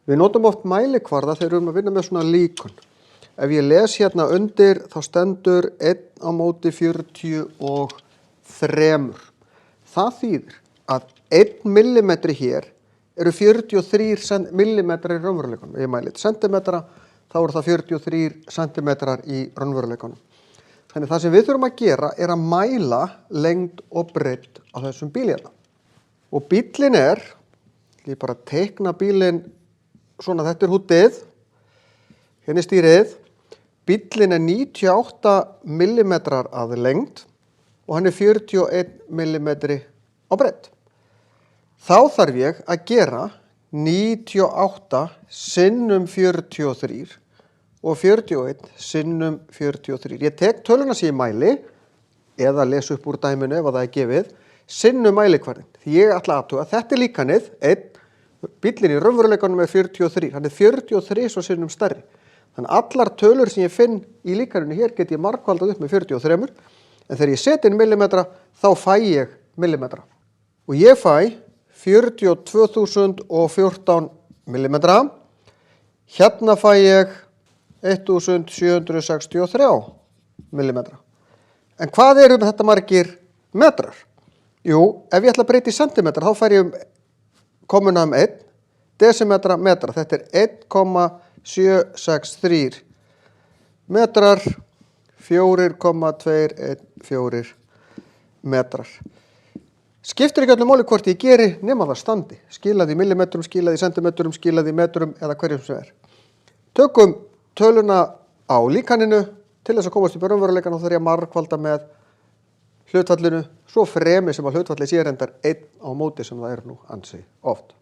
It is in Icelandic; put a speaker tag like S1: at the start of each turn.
S1: Við notum oft mælikvarða þegar við erum að vinna með svona líkön. Ef ég les hérna undir þá stendur 1 á móti 43. Það þýðir að 1 millimetri hér eru 43 millimetrar í raunveruleikanum. Ef ég mæli sentimetra þá eru það 43 sentimetrar í raunveruleikanum. Þannig það sem við þurfum að gera er að mæla lengd og breidd á þessum bíl hérna. Og bíllinn ég bara teikna bílinn svona, þetta er húddið, hérna er stýrið. Bíllinn 98 millimetrar að lengd og hann 41 millimetri á breidd. Þá þarf ég að gera 98 sinnum 43 og 41 sinnum 43. Ég tek töluna sem ég mæli, eða les upp úr dæminu ef það er gefið, sinnum mælikvarðin. Því ég ætla að athuga, þetta líkanið, bíllinn í raunveruleikanum 43, hann 43 svo sinnum stærri. Þannig allar tölur sem ég finn í líkaninu hér get ég margfaldað upp með 43, en þegar ég seti inn millimetra þá fæ ég millimetra. Og ég fæ 42.014 millimetra, hérna fæ ég 1763 millimetra. En hvað eru þetta margir metrar? Jú, ef ég ætla að breyta í sentimetra þá fær ég komuna 1, desimetra metra, þetta 1,763 metrar, 4,214 metrar. Skiptir ekki öllu máli hvort ég geri nema það standi. Skilað í millimetrum, skilað í sentimetrum, skilað í metrum eða hverjum sem Tökum töluna á líkaninu til þess að komast upp í raunveruleikann og þarf ég að margfalda með hlutfallinu, svo fremi sem að hlutfallið sé reyndar 1 á móti sem það nú ansi oft.